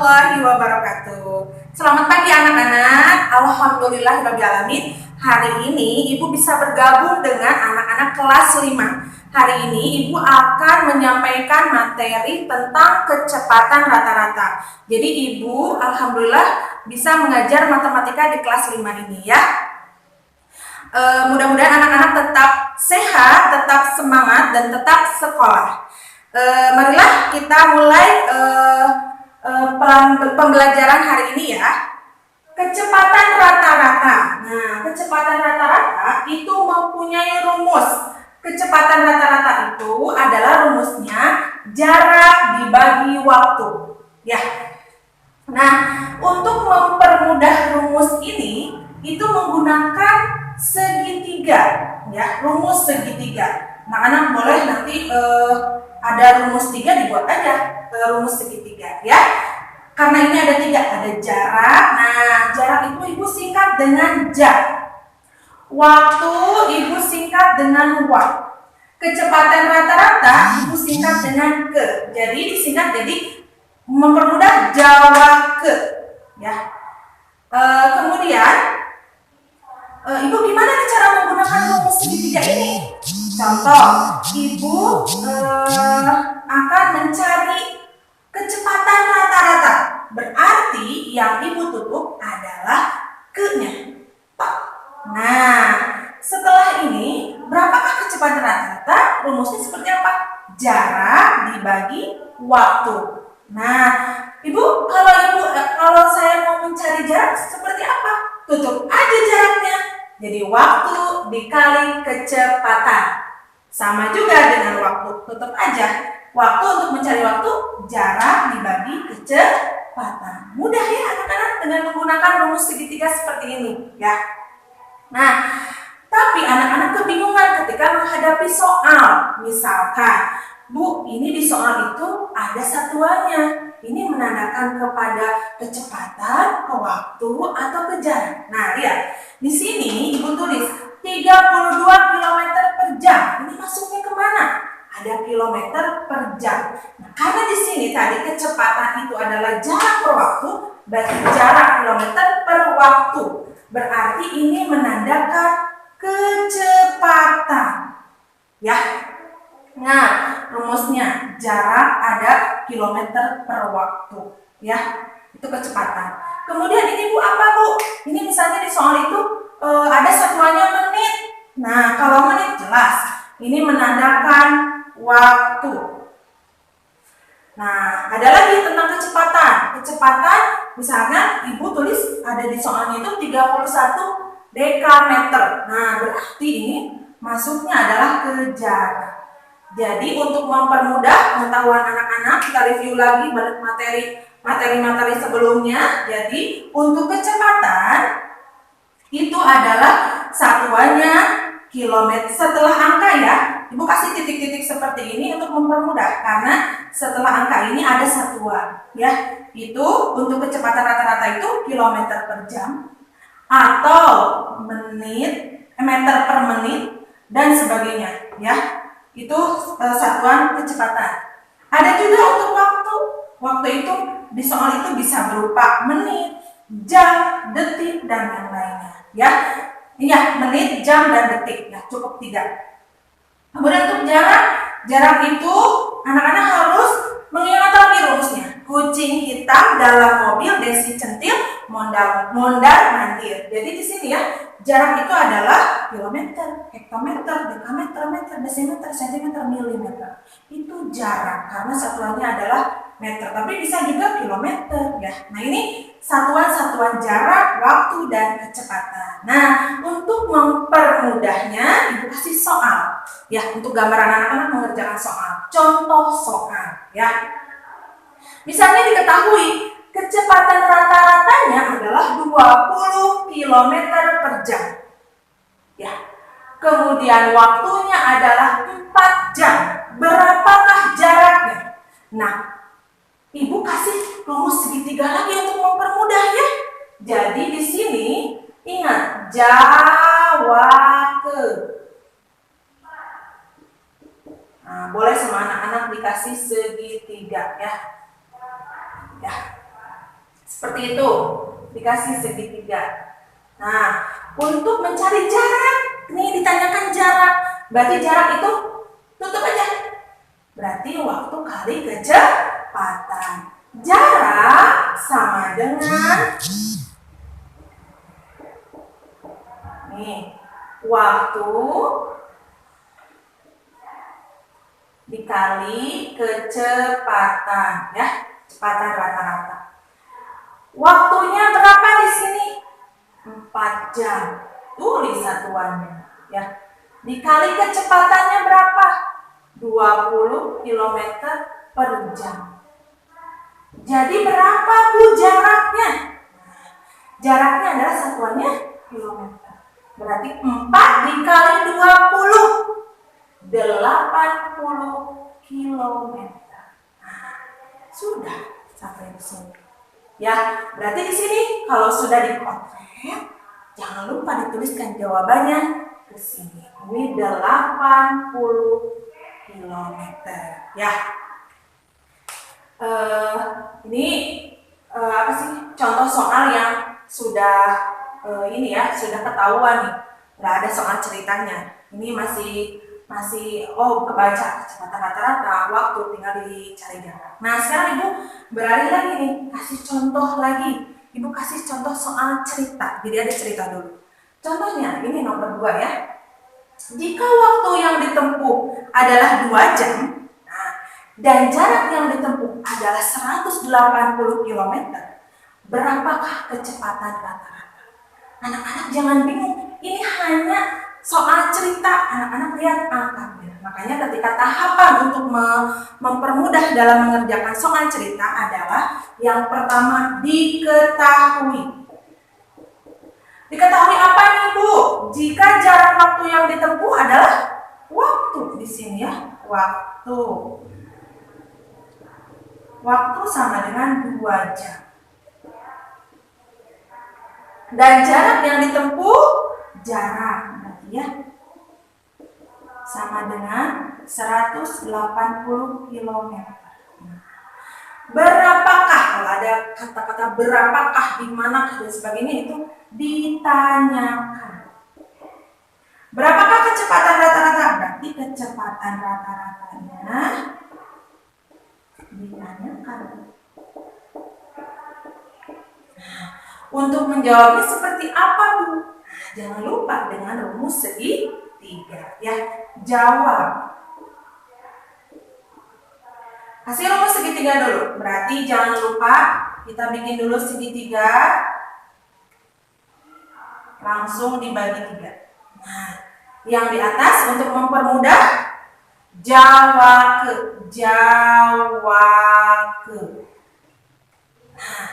warahmatullahi wabarakatuh. Selamat pagi anak-anak. Alhamdulillahirrabbilalamin. Hari ini Ibu bisa bergabung dengan anak-anak kelas 5. Hari ini Ibu akan menyampaikan materi tentang kecepatan rata-rata. Jadi Ibu alhamdulillah bisa mengajar matematika di kelas 5 ini ya. Mudah-mudahan anak-anak tetap sehat, tetap semangat, dan tetap sekolah. Marilah kita mulai pembelajaran hari ini ya. Kecepatan rata-rata. Nah, kecepatan rata-rata itu mempunyai rumus. Kecepatan rata-rata itu adalah rumusnya jarak dibagi waktu. Ya. Nah, untuk mempermudah rumus ini itu menggunakan segitiga, ya, rumus segitiga. Anak-anak boleh nanti ada rumus 3 dibuat aja rumus segitiga ya. Karena ini ada 3, ada jarak. Nah, jarak itu Ibu singkat dengan jam. Waktu Ibu singkat dengan watt. Kecepatan rata-rata Ibu singkat dengan ke. Jadi disingkat jadi mempermudah Jawa ke ya. Kemudian Ibu gimana nih cara menggunakan rumus segitiga ini? Contoh, Ibu akan mencari kecepatan rata-rata. Berarti yang Ibu tutup adalah ke-nya. Nah, setelah ini, berapakah kecepatan rata-rata? Rumusnya seperti apa? Jarak dibagi waktu. Nah, Ibu, kalau saya mau mencari jarak seperti apa? Tutup aja jaraknya. Jadi waktu dikali kecepatan. Sama juga dengan waktu. Tutup aja. Waktu untuk mencari waktu, jarak dibagi kecepatan. Mudah ya anak-anak dengan menggunakan rumus segitiga seperti ini ya. Nah, tapi anak-anak kebingungan ketika menghadapi soal. Misalkan, Bu, ini di soal itu ada satuannya. Ini menandakan kepada kecepatan, ke waktu, atau ke jarak. Nah, lihat. Di sini Ibu tulis 32 km per jam. Ini masuknya kemana? Ada kilometer per jam. Nah, karena di sini tadi kecepatan itu adalah jarak per waktu, berarti jarak kilometer per waktu. Berarti ini menandakan kecepatan. Ya. Nah, rumusnya jarak ada kilometer per waktu. Ya, itu kecepatan. Kemudian ini Bu apa Bu? Ini misalnya di soal itu ada satuannya menit. Nah, kalau menit jelas. Ini menandakan waktu. Nah, ada lagi tentang kecepatan. Kecepatan misalnya Ibu tulis ada di soalnya itu 31 dekameter. Nah, berarti ini masuknya adalah ke jarak. Jadi untuk mempermudah pengetahuan anak-anak, kita review lagi materi-materi sebelumnya. Jadi untuk kecepatan itu adalah satuannya kilometer. Setelah angka ya, Ibu kasih titik-titik seperti ini untuk mempermudah karena setelah angka ini ada satuan ya. Itu untuk kecepatan rata-rata itu kilometer per jam atau meter per menit dan sebagainya ya. Itu satuan kecepatan. Ada juga untuk waktu. Waktu itu di soal itu bisa berupa menit, jam, detik, dan yang lainnya. Ya, iya menit, jam, dan detik. Ya, cukup 3. Kemudian untuk jarak itu anak-anak harus mengingat lagi rumusnya. Kucing hitam dalam mobil, desi centil, mondar mandir. Jadi di sini ya. Jarak itu adalah kilometer, hektometer, dekameter, meter, desimeter, sentimeter, milimeter. Itu jarak karena satuannya adalah meter, tapi bisa juga kilometer ya. Nah, ini satuan-satuan jarak, waktu, dan kecepatan. Nah, untuk mempermudahnya Ibu kasih soal ya, untuk gambaran anak-anak mengerjakan soal. Contoh soal ya. Misalnya diketahui kecepatan rata-ratanya adalah 20 km per jam. Ya. Kemudian waktunya adalah 4 jam. Berapakah jaraknya? Nah, Ibu kasih rumus segitiga lagi untuk mempermudah ya. Jadi di sini ingat Jawa ke. Nah, boleh sama anak-anak dikasih segitiga ya. Ya. Seperti itu, dikasih segitiga. Nah, untuk mencari jarak, nih ditanyakan jarak. Berarti jarak itu tutup aja. Berarti waktu kali kecepatan. Jarak sama dengan nih, waktu dikali kecepatan, ya, kecepatan rata-rata. Waktunya berapa di sini? 4 jam. Tulis satuannya, ya. Dikali kecepatannya berapa? 20 km per jam. Jadi berapa Bu jaraknya? Jaraknya adalah satuannya kilometer. Berarti 4 dikali 20, 80 kilometer. Nah, sudah sampai di sini. Ya, berarti di sini kalau sudah dipotret, jangan lupa dituliskan jawabannya ke sini. Ini 80 kilometer. Ya. Ini apa sih? Contoh soal yang sudah ini ya, sudah ketahuan nih. Nggak ada soal ceritanya. Ini masih kebaca kecepatan rata-rata, waktu tinggal dicari jarak. Nah, sekarang Ibu beralih lagi nih, kasih contoh lagi. Ibu kasih contoh soal cerita. Jadi ada cerita dulu. Contohnya ini nomor 2 ya. Jika waktu yang ditempuh adalah 2 jam, nah, dan jarak yang ditempuh adalah 180 km, berapakah kecepatan rata-rata? Anak-anak jangan bingung, ini hanya soal cerita, anak-anak lihat angkanya. Makanya ketika tahapan untuk mempermudah dalam mengerjakan soal cerita adalah yang pertama diketahui. Diketahui apa nih Bu? Jika jarak waktu yang ditempuh adalah waktu di sini ya, waktu. Waktu sama dengan 2 jam. Dan jarak yang ditempuh jarak berarti ya sama dengan 180 km. Berapakah? Kalau ada kata-kata berapakah, di mana dan sebagainya itu ditanyakan. Berapakah kecepatan rata-rata? Berarti kecepatan rata-ratanya ditanyakan. Untuk menjawabnya seperti apa Bu? Nah, jangan lupa dengan rumus segitiga ya. Jawab. Kasih rumus segitiga dulu. Berarti jangan lupa kita bikin dulu segitiga. Langsung dibagi 3. Nah, yang di atas untuk mempermudah Jawa ke. Nah,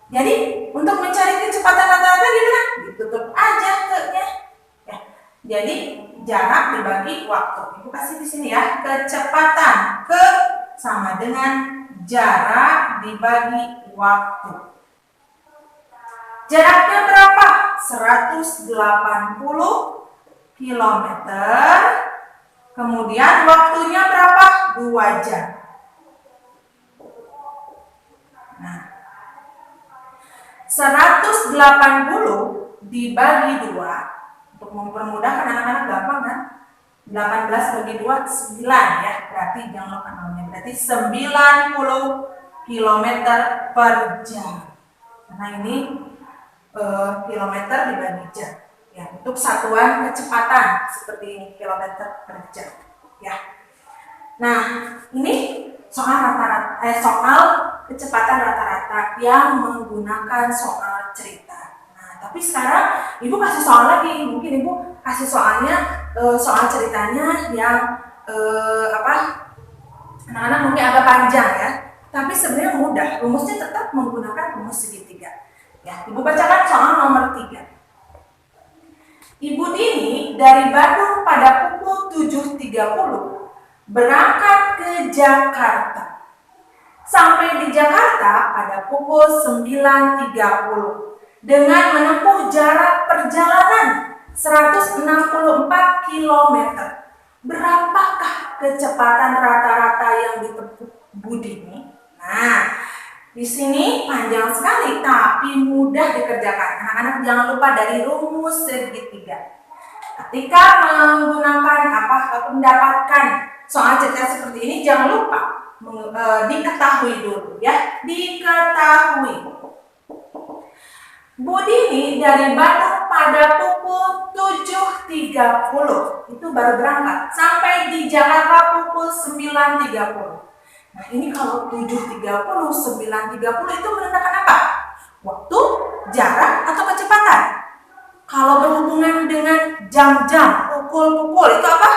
jadi untuk mencari kecepatan rata-rata gimana? Ditutup aja ke-nya. Ya. Jadi jarak dibagi waktu. Ibu kasih di sini ya. Kecepatan ke sama dengan jarak dibagi waktu. Jaraknya berapa? 180 km. Kemudian waktunya berapa? 2 jam. Nah, 180 dibagi 2, untuk mempermudahkan anak-anak gampang kan? 18 bagi 2, 9 ya. Berarti jangan lupa namanya. Berarti 90 km per jam. Karena ini kilometer dibagi jam. Ya, untuk satuan kecepatan seperti ini, kilometer per jam. Ya. Nah, ini soal soal kecepatan rata-rata yang menggunakan soal cerita. Nah, tapi sekarang Ibu kasih soal lagi. Mungkin Ibu kasih soalnya soal ceritanya yang anak-anak mungkin agak panjang ya. Tapi sebenarnya mudah. Rumusnya tetap menggunakan rumus segitiga. Ya, Ibu bacakan soal nomor 3. Ibu Dini dari Bandung pada pukul 7.30 berangkat ke Jakarta. Sampai di Jakarta pada pukul 9.30 dengan menempuh jarak perjalanan 164 km. Berapakah kecepatan rata-rata yang ditempuh Bu Dini? Nah, Di sini panjang sekali tapi mudah dikerjakan. Anak-anak jangan lupa dari rumus segitiga. Ketika mendapatkan soal cerita seperti ini, jangan lupa diketahui dulu ya. Diketahui. Budini dari Bandung pada pukul 7.30 itu baru berangkat sampai di Jakarta pukul 9.30. Nah ini kalau 7.30, 9.30 itu menandakan apa? Waktu, jarak, atau kecepatan? Kalau berhubungan dengan jam-jam, pukul-pukul itu apa?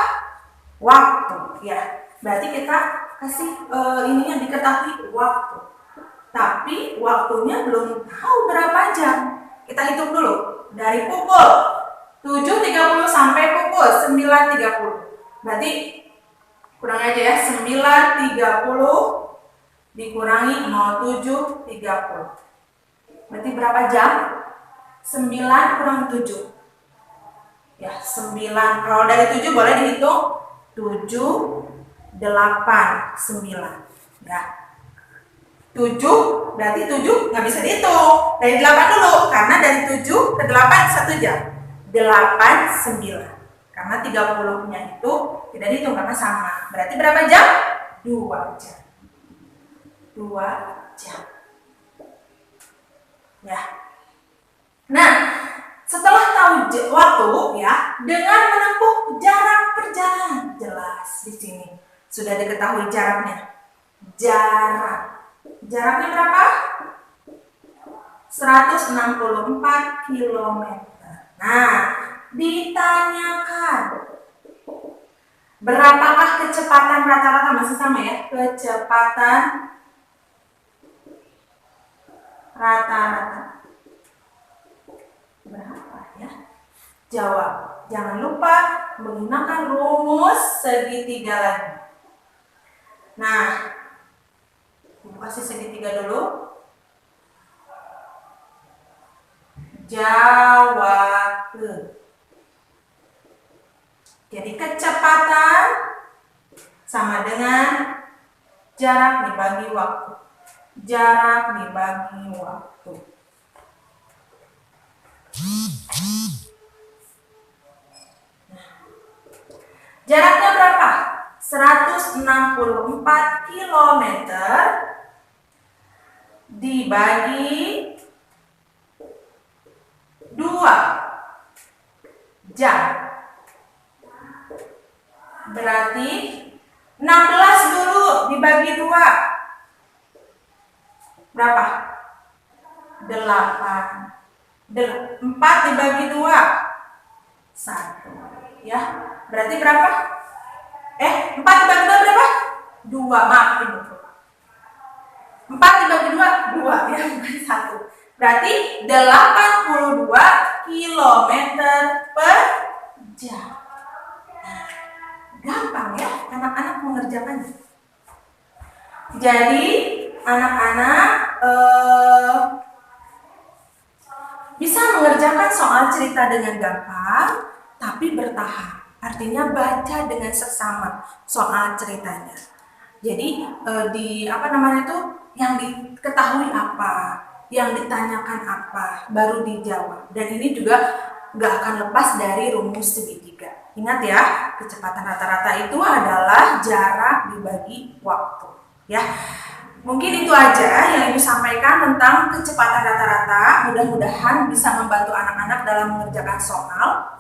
Waktu ya. Berarti kita kasih ini yang diketahui waktu. Tapi waktunya belum tahu berapa jam. Kita hitung dulu. Dari pukul 7.30 sampai pukul 9.30. Berarti kurang aja ya, 9.30 dikurangi 07.30. Berarti berapa jam? 9 kurang 7. Ya, 9. Kalau dari 7 boleh dihitung 7, 8, 9. Ya. 7, berarti 7 nggak bisa dihitung. Dari 8 dulu, karena dari 7 ke 8 1 jam. 8, 9. Karena 30-nya itu tidak dihitung karena sama. Berarti berapa jam? 2 jam. 2 jam. Ya. Nah, setelah tahu waktu ya, dengan menempuh jarak perjalanan, jelas di sini sudah diketahui jaraknya. Jaraknya berapa? 164 km. Nah, ditanyakan berapakah kecepatan rata-rata, masih sama ya, kecepatan rata-rata berapa ya? Jawab. Jangan lupa menggunakan rumus segitiga lagi. Nah, kasih segitiga dulu. Jawab. Jadi kecepatan sama dengan jarak dibagi waktu. Jarak dibagi waktu. Jaraknya berapa? 164 km dibagi 2 jam. Berarti 16 dulu dibagi 2. Berapa? 8. 4 dibagi 2. 1. Ya. Berarti berapa? 4 dibagi 2 berapa? 2. Maaf, Ibu. 4 dibagi 2, 2 ya, bukan 1. Berarti 82 km per jam. Nah, gampang ya anak-anak mengerjakannya. Jadi anak-anak bisa mengerjakan soal cerita dengan gampang, tapi bertahap. Artinya baca dengan seksama soal ceritanya. Jadi yang diketahui apa, yang ditanyakan apa, baru dijawab. Dan ini juga nggak akan lepas dari rumus segitiga. Ingat ya, kecepatan rata-rata itu adalah jarak dibagi waktu. Ya, mungkin itu aja yang Ibu sampaikan tentang kecepatan rata-rata. Mudah-mudahan bisa membantu anak-anak dalam mengerjakan soal.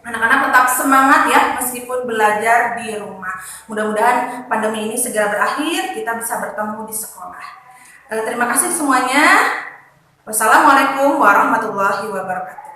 Anak-anak tetap semangat ya meskipun belajar di rumah. Mudah-mudahan pandemi ini segera berakhir, kita bisa bertemu di sekolah. Terima kasih semuanya. Wassalamualaikum warahmatullahi wabarakatuh.